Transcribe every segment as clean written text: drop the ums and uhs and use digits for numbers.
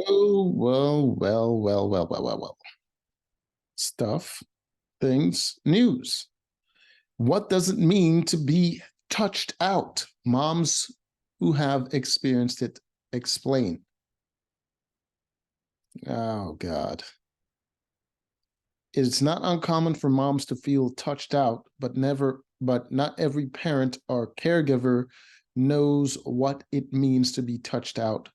Well. Stuff, things, news. What does it mean to be touched out? Moms who have experienced it explain. Oh, God. It's not uncommon for moms to feel touched out, but not every parent or caregiver knows what it means to be touched out,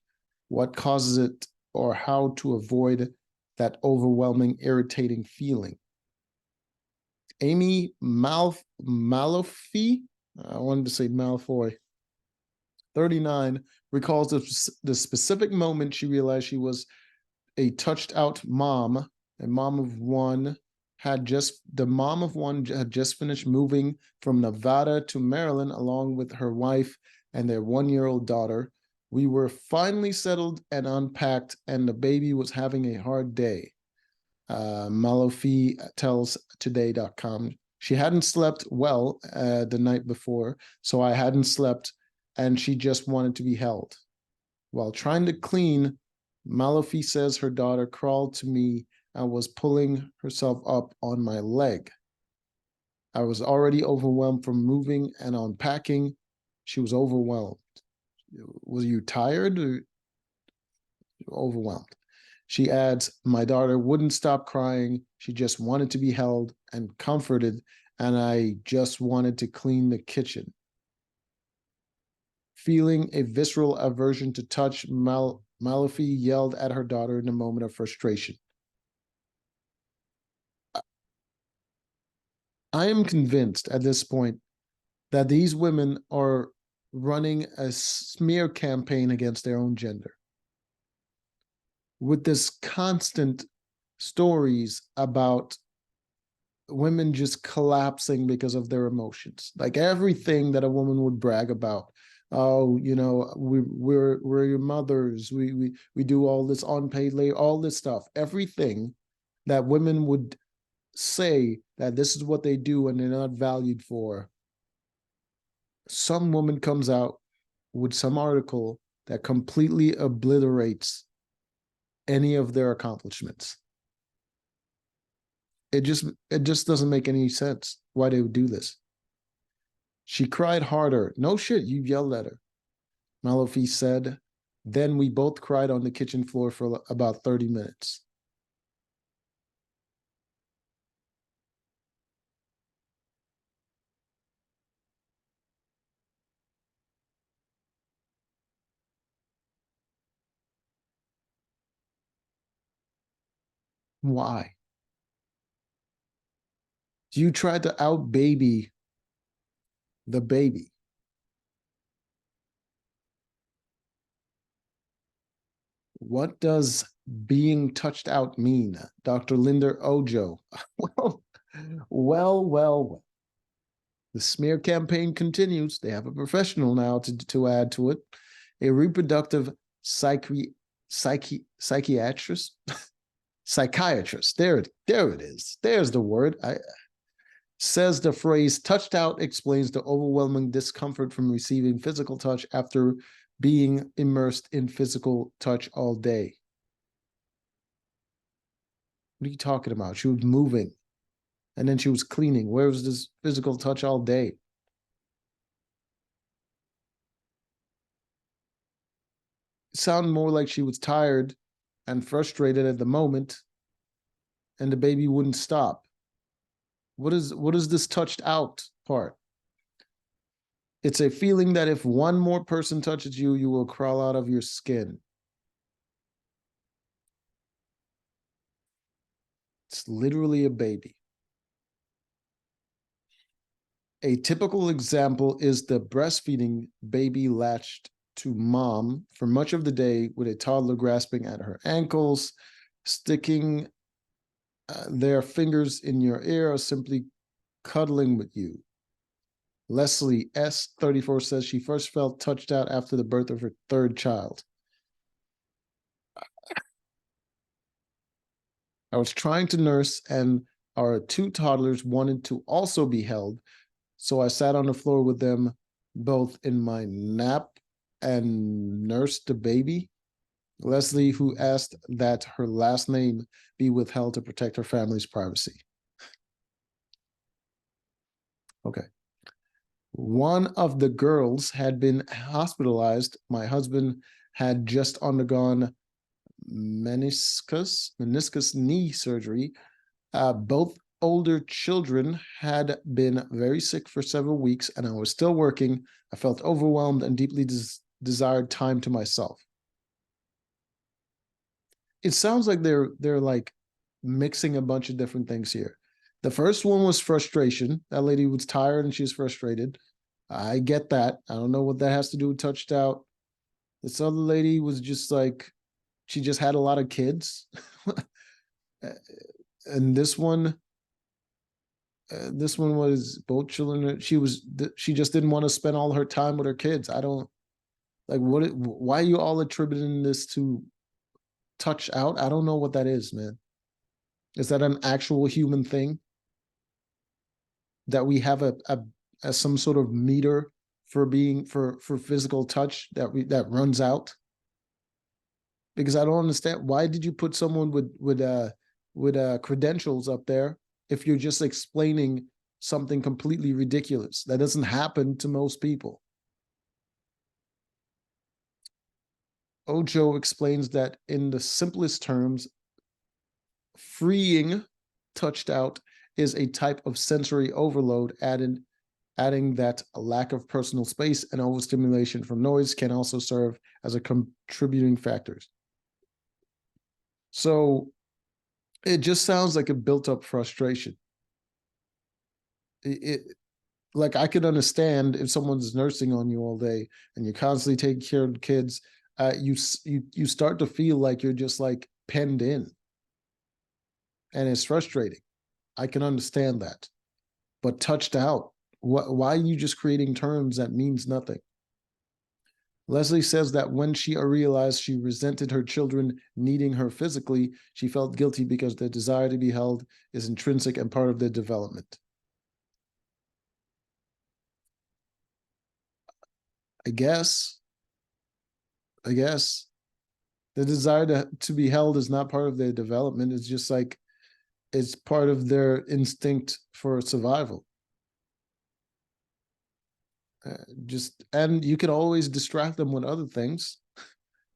what causes it, or how to avoid that overwhelming, irritating feeling. Amy Malofy, I wanted to say Malfoy, 39, recalls the specific moment she realized she was a touched out mom. A mom of one the mom of one had just finished moving from Nevada to Maryland along with her wife and their 1-year-old daughter. We were finally settled and unpacked, and the baby was having a hard day. Malofy tells today.com. She hadn't slept well the night before, so I hadn't slept, and she just wanted to be held. While trying to clean, Malofy says her daughter crawled to me and was pulling herself up on my leg. I was already overwhelmed from moving and unpacking. She was overwhelmed. Was you tired or overwhelmed? She adds, my daughter wouldn't stop crying. She just wanted to be held and comforted, and I just wanted to clean the kitchen. Feeling a visceral aversion to touch, Malofy yelled at her daughter in a moment of frustration. I am convinced at this point that these women are running a smear campaign against their own gender, with this constant stories about women just collapsing because of their emotions. Like everything that a woman would brag about. Oh, we're your mothers. We do all this unpaid labor, all this stuff. Everything that women would say that this is what they do and they're not valued for. Some woman comes out with some article that completely obliterates any of their accomplishments. It just doesn't make any sense why they would do this. She cried harder. No shit, you yelled at her, Malofy said. Then we both cried on the kitchen floor for about 30 minutes. Why? You tried to out baby the baby. What does being touched out mean? Dr. Linda Ojo. Well. The smear campaign continues. They have a professional now to add to it. A reproductive psychiatrist. Psychiatrist. There it is. There's the word. Says the phrase touched out explains the overwhelming discomfort from receiving physical touch after being immersed in physical touch all day. What are you talking about? She was moving and then she was cleaning. Where was this physical touch all day? It sounded more like she was tired and frustrated at the moment, and the baby wouldn't stop. What is this touched out part? It's a feeling that if one more person touches you, you will crawl out of your skin. It's literally a baby. A typical example is the breastfeeding baby latched to mom for much of the day with a toddler grasping at her ankles, sticking their fingers in your ear, or simply cuddling with you. Leslie S. 34 says she first felt touched out after the birth of her third child. I was trying to nurse, and our 2 toddlers wanted to also be held, so I sat on the floor with them both in my nap and nursed the baby. Leslie, who asked that her last name be withheld to protect her family's privacy. Okay. One of the girls had been hospitalized. My husband had just undergone meniscus knee surgery. Both older children had been very sick for several weeks, and I was still working. I felt overwhelmed and deeply desired time to myself. It sounds like they're like mixing a bunch of different things here. The first one was frustration. That lady was tired and she was frustrated. I get that. I don't know what that has to do with touched out. This other lady was just like, she just had a lot of kids. And this one was both children. She just didn't want to spend all her time with her kids. I don't like why are you all attributing this to touch out? I don't know what that is, man. Is that an actual human thing that we have a some sort of meter for being for physical touch that runs out? Because I don't understand, why did you put someone with credentials up there if you're just explaining something completely ridiculous that doesn't happen to most people? Ocho explains that in the simplest terms, freeing touched out is a type of sensory overload, adding that a lack of personal space and overstimulation from noise can also serve as a contributing factors. So it just sounds like a built up frustration. It like, I could understand if someone's nursing on you all day and you're constantly taking care of the kids, you start to feel like you're just like penned in, and it's frustrating. I can understand that, but touched out. Why are you just creating terms that means nothing? Leslie says that when she realized she resented her children needing her physically, she felt guilty because their desire to be held is intrinsic and part of their development. I guess. I guess the desire to be held is not part of their development. It's just like it's part of their instinct for survival. Just, and you can always distract them with other things,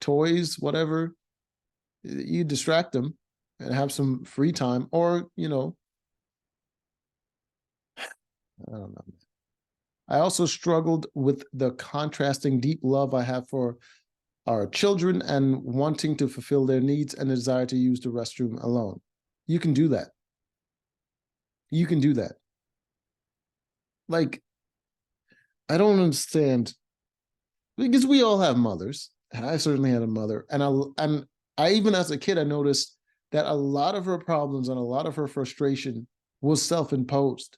toys, whatever. You distract them and have some free time, or I don't know. I also struggled with the contrasting deep love I have for our children and wanting to fulfill their needs and a desire to use the restroom alone. You can do that. You can do that. Like, I don't understand, because we all have mothers, and I certainly had a mother, and I even as a kid I noticed that a lot of her problems and a lot of her frustration was self-imposed.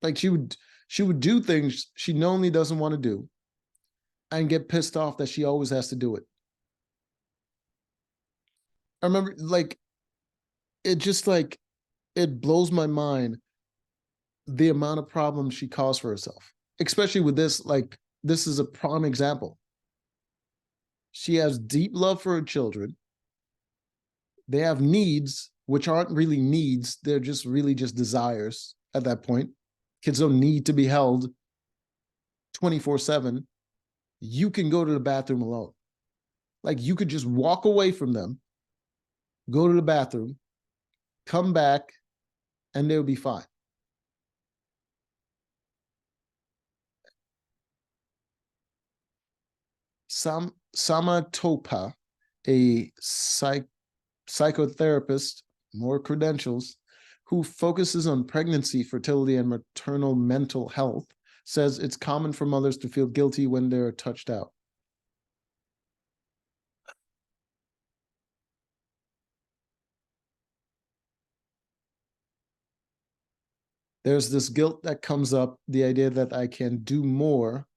Like, she would do things she knowingly doesn't want to do and get pissed off that she always has to do it. I remember, like, it just like it blows my mind the amount of problems she caused for herself, especially with this. Like, this is a prime example. She has deep love for her children. They have needs, which aren't really needs. They're just really just desires at that point. Kids don't need to be held 24/7. You can go to the bathroom alone. Like, you could just walk away from them, go to the bathroom, come back, and they'll be fine. Sama Topa, a psychotherapist, more credentials, who focuses on pregnancy, fertility, and maternal mental health, says it's common for mothers to feel guilty when they're touched out. There's this guilt that comes up, the idea that I can do more.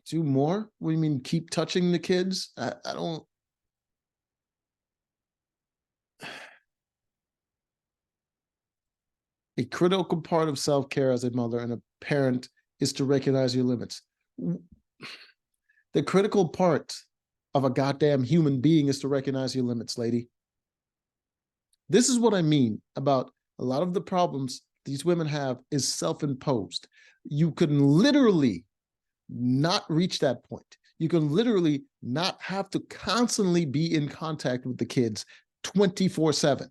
Do more? What do you mean, keep touching the kids? I don't. A critical part of self care as a mother and a parent is to recognize your limits. The critical part of a goddamn human being is to recognize your limits, lady. This is what I mean about a lot of the problems these women have is self-imposed. You can literally not reach that point. You can literally not have to constantly be in contact with the kids 24/7.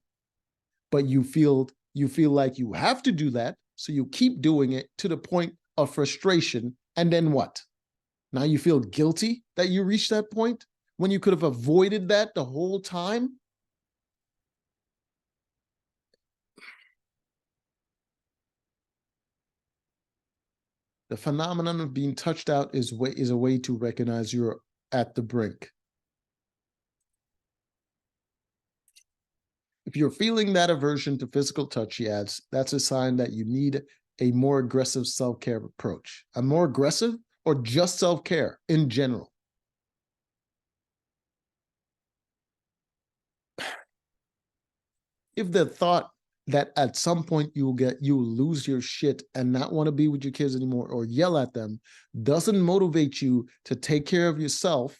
But you feel like you have to do that, so you keep doing it to the point of frustration, and then what? Now you feel guilty that you reached that point when you could have avoided that the whole time? The phenomenon of being touched out is a way to recognize you're at the brink. If you're feeling that aversion to physical touch, she adds, that's a sign that you need a more aggressive self-care approach. A more aggressive or just self-care in general? If the thought that at some point you'll lose your shit and not want to be with your kids anymore or yell at them doesn't motivate you to take care of yourself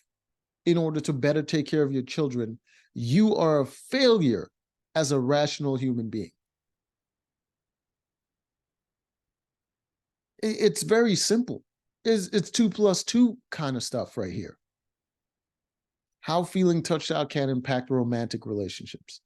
in order to better take care of your children, you are a failure as a rational human being. It's very simple. It's 2+2 kind of stuff right here. How feeling touched out can impact romantic relationships.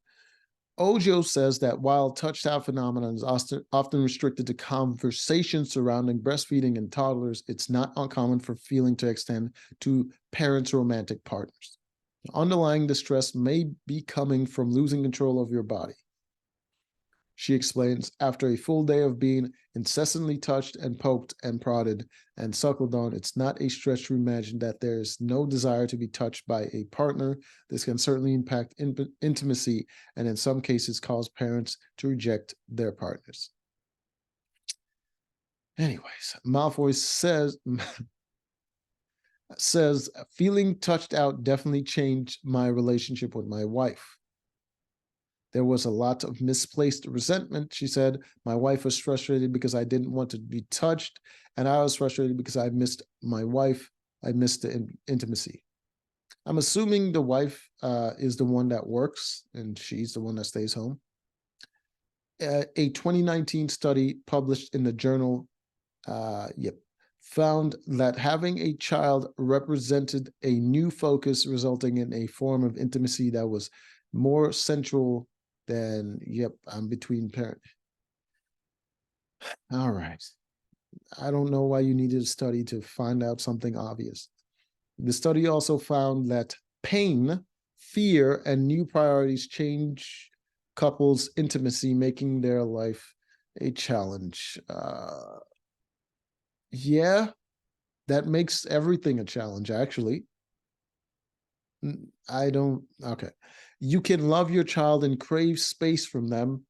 Ojo says that while touched out phenomenon is often restricted to conversations surrounding breastfeeding and toddlers, it's not uncommon for feeling to extend to parents' romantic partners. Underlying distress may be coming from losing control of your body. She explains, after a full day of being incessantly touched and poked and prodded and suckled on, it's not a stretch to imagine that there is no desire to be touched by a partner. This can certainly impact intimacy and in some cases cause parents to reject their partners. Anyways, Malfoy says, feeling touched out definitely changed my relationship with my wife. There was a lot of misplaced resentment, she said. My wife was frustrated because I didn't want to be touched, and I was frustrated because I missed my wife. I missed the intimacy. I'm assuming the wife is the one that works, and she's the one that stays home. A 2019 study published in the journal, found that having a child represented a new focus, resulting in a form of intimacy that was more central than, I'm between parent. All right. I don't know why you needed a study to find out something obvious. The study also found that pain, fear, and new priorities change couples' intimacy, making their life a challenge. Yeah, that makes everything a challenge, actually. Okay. You can love your child and crave space from them.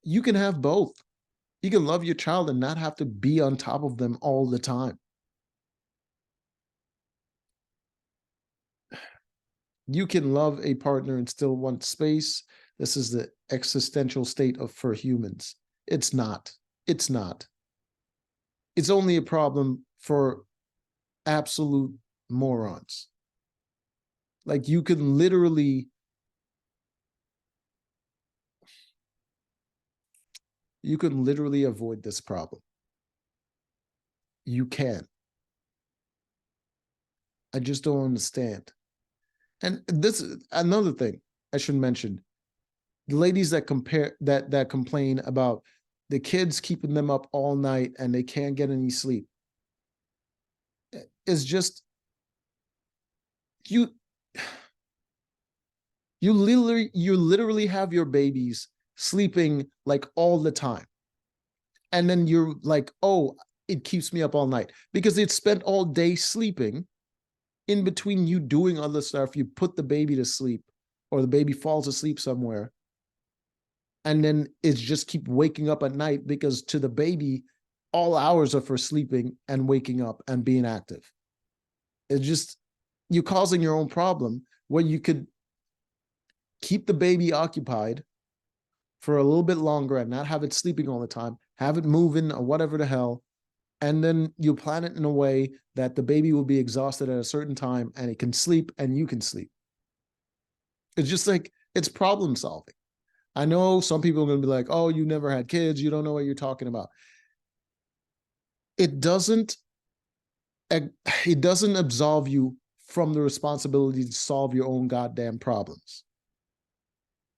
You can have both. You can love your child and not have to be on top of them all the time. You can love a partner and still want space. This is the existential state for humans. It's not. It's not. It's only a problem for absolute morons. Like you can literally avoid this problem. You can. I just don't understand. And this is another thing I should mention. The ladies that complain about the kids keeping them up all night and they can't get any sleep. It's just you literally have your babies sleeping like all the time. And then you're like, oh, it keeps me up all night because it's spent all day sleeping. In between you doing other stuff, you put the baby to sleep or the baby falls asleep somewhere. And then it's just keep waking up at night because to the baby, all hours are for sleeping and waking up and being active. It's just, you're causing your own problem where you could keep the baby occupied for a little bit longer and not have it sleeping all the time, have it moving or whatever the hell, And then you plan it in a way that the baby will be exhausted at a certain time and it can sleep and you can sleep. It's just like, it's problem solving. I know some people are going to be like, oh, you never had kids. You don't know what you're talking about. It doesn't, it doesn't absolve you from the responsibility to solve your own goddamn problems.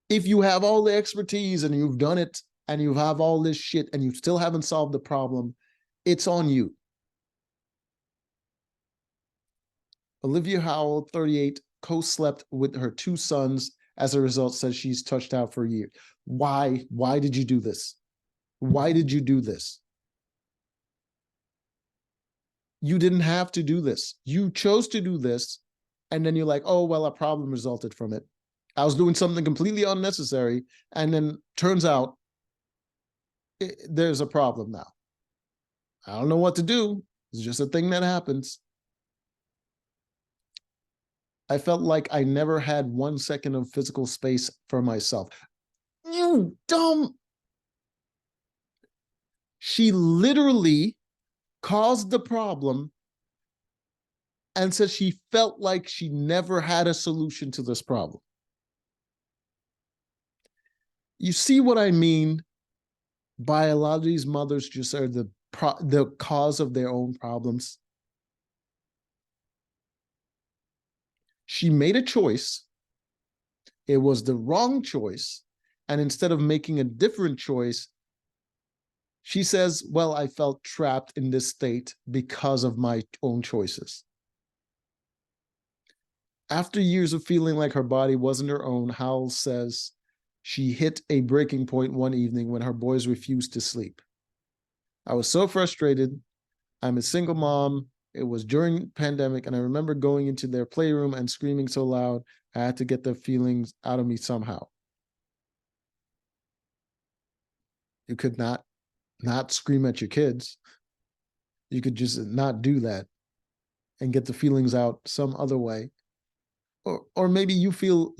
If you have all the expertise and you've done it and you have all this shit and you still haven't solved the problem, it's on you. Olivia Howell, 38, co-slept with her 2 sons. As a result, says she's touched out for a year. Why? Why did you do this? Why did you do this? You didn't have to do this. You chose to do this. And then you're like, oh, well, a problem resulted from it. I was doing something completely unnecessary. And then turns out there's a problem now. I don't know what to do. It's just a thing that happens. I felt like I never had 1 second of physical space for myself. You dumb. She literally caused the problem and said she felt like she never had a solution to this problem. You see what I mean by a lot of these mothers just are the cause of their own problems? She made a choice. It was the wrong choice. And instead of making a different choice, she says, well, I felt trapped in this state because of my own choices. After years of feeling like her body wasn't her own, Howell says she hit a breaking point one evening when her boys refused to sleep. I was so frustrated. I'm a single mom. It was during pandemic, and I remember going into their playroom and screaming so loud, I had to get the feelings out of me somehow. You could not scream at your kids. You could just not do that and get the feelings out some other way. Or maybe you feel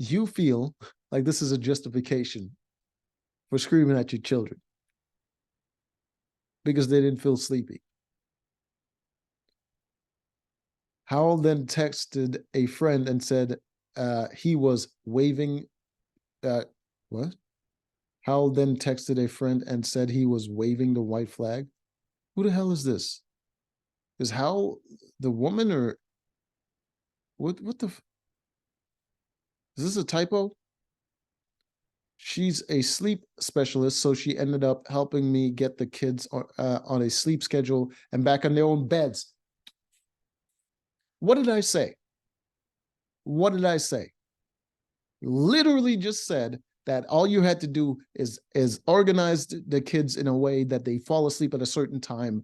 like this is a justification for screaming at your children because they didn't feel sleepy. Howell then texted a friend and said he was waving. What? Howell then texted a friend and said he was waving the white flag. Who the hell is this? Is Howell the woman or what? What the? Is this a typo? She's a sleep specialist, so she ended up helping me get the kids on a sleep schedule and back on their own beds. What did I say? What did I say? Literally just said that all you had to do is organize the kids in a way that they fall asleep at a certain time.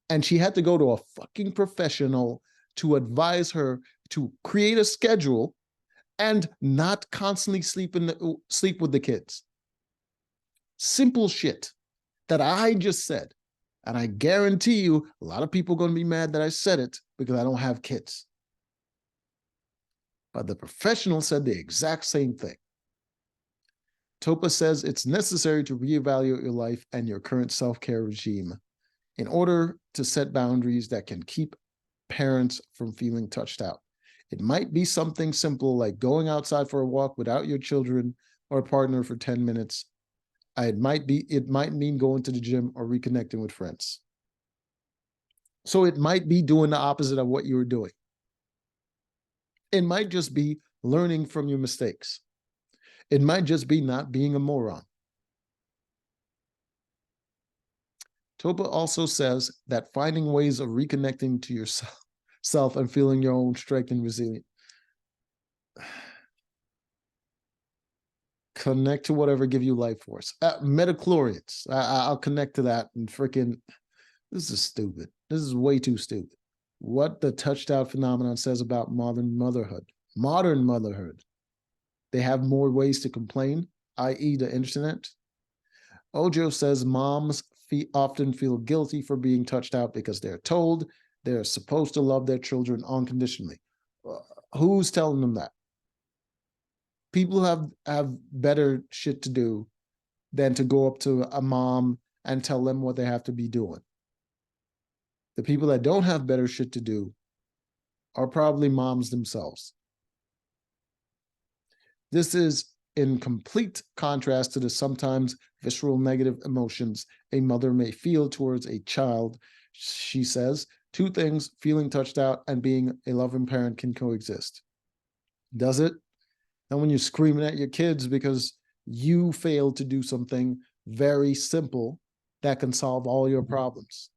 And she had to go to a fucking professional to advise her to create a schedule and not constantly sleep with the kids. Simple shit that I just said. And I guarantee you, a lot of people are going to be mad that I said it because I don't have kids. But the professional said the exact same thing. Topa says it's necessary to reevaluate your life and your current self-care regime in order to set boundaries that can keep parents from feeling touched out. It might be something simple like going outside for a walk without your children or partner for 10 minutes. It might mean going to the gym or reconnecting with friends. So it might be doing the opposite of what you were doing. It might just be learning from your mistakes. It might just be not being a moron. Topa also says that finding ways of reconnecting to yourself and feeling your own strength and resilience. Connect to whatever give you life force. Metachlorians. I'll connect to that and freaking, this is stupid. This is way too stupid. What the touched out phenomenon says about modern motherhood. Modern motherhood. They have more ways to complain, i.e. the internet. Ojo says moms often feel guilty for being touched out because they're told they're supposed to love their children unconditionally. Who's telling them that? People have better shit to do than to go up to a mom and tell them what they have to be doing. The people that don't have better shit to do are probably moms themselves. This is in complete contrast to the sometimes visceral negative emotions a mother may feel towards a child. She says, two things, feeling touched out and being a loving parent, can coexist. Does it? And when you're screaming at your kids because you failed to do something very simple that can solve all your problems.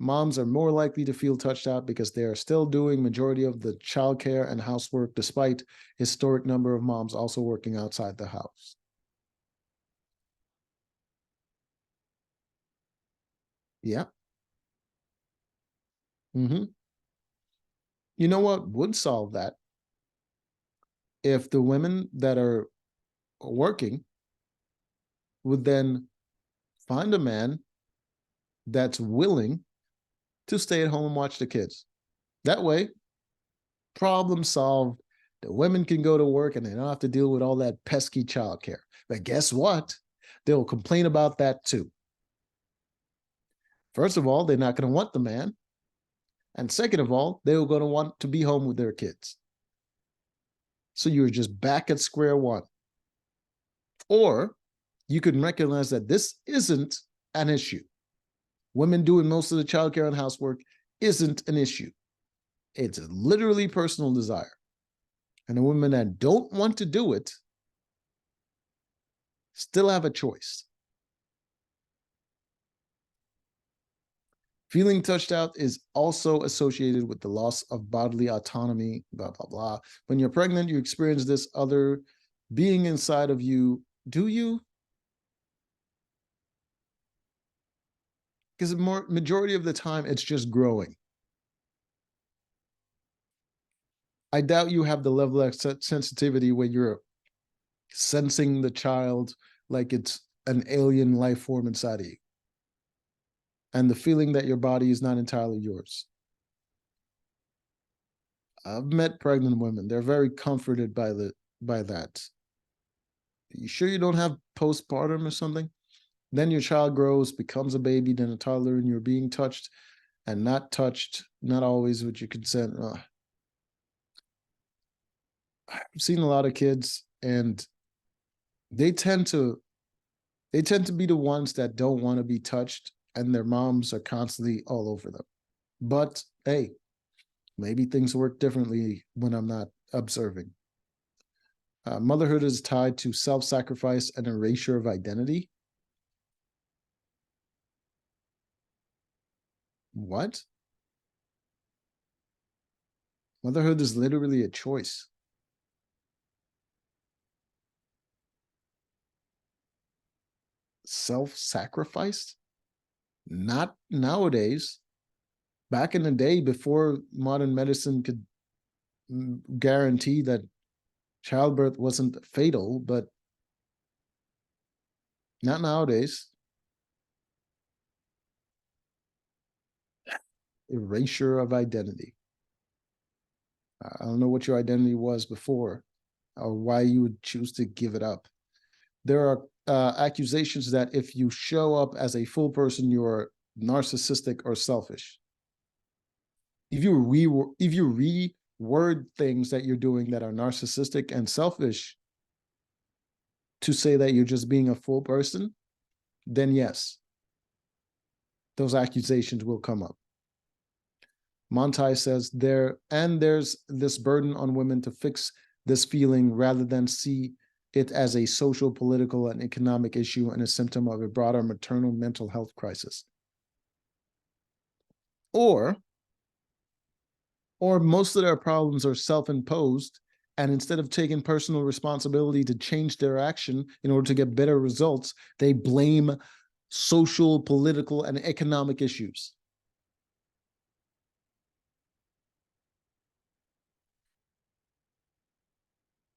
Moms are more likely to feel touched out because they are still doing majority of the childcare and housework, despite historic number of moms also working outside the house. Yeah. Mm-hmm. You know what would solve that? If the women that are working would then find a man that's willing to stay at home and watch the kids. That way, problem solved. The women can go to work and they don't have to deal with all that pesky childcare. But guess what? They'll complain about that too. First of all, they're not going to want the man. And second of all, they're going to want to be home with their kids. So you're just back at square one. Or you can recognize that this isn't an issue. Women doing most of the childcare and housework isn't an issue. It's literally personal desire. And the women that don't want to do it still have a choice. Feeling touched out is also associated with the loss of bodily autonomy, blah, blah, blah. When you're pregnant, you experience this other being inside of you. Do you? Because the majority of the time, it's just growing. I doubt you have the level of sensitivity where you're sensing the child like it's an alien life form inside of you. And the feeling that your body is not entirely yours. I've met pregnant women. They're very comforted by that. You sure you don't have postpartum or something? Then your child grows, becomes a baby, then a toddler, and you're being touched and not touched, not always with your consent. I've seen a lot of kids, and they tend to be the ones that don't want to be touched, and their moms are constantly all over them. But hey, maybe things work differently when I'm not observing. Motherhood is tied to self-sacrifice and erasure of identity. What? Motherhood is literally a choice. Self-sacrifice? Not nowadays. Back in the day, before modern medicine could guarantee that childbirth wasn't fatal, but not nowadays. Erasure of identity. I don't know what your identity was before or why you would choose to give it up. There are accusations that if you show up as a full person, you're narcissistic or selfish. If you reword things that you're doing that are narcissistic and selfish to say that you're just being a full person, then yes, those accusations will come up. Montai says there's this burden on women to fix this feeling rather than see it as a social, political, and economic issue and a symptom of a broader maternal mental health crisis. Or most of their problems are self-imposed, and instead of taking personal responsibility to change their action in order to get better results, they blame social, political, and economic issues.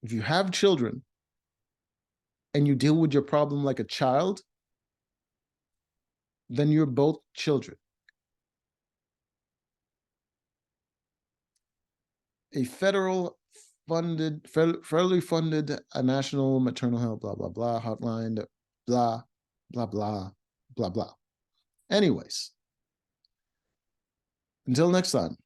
If you have children and you deal with your problem like a child, then you're both children. A federally funded a national maternal health, blah, blah, blah, hotline, blah, blah, blah, blah, blah. Anyways, until next time.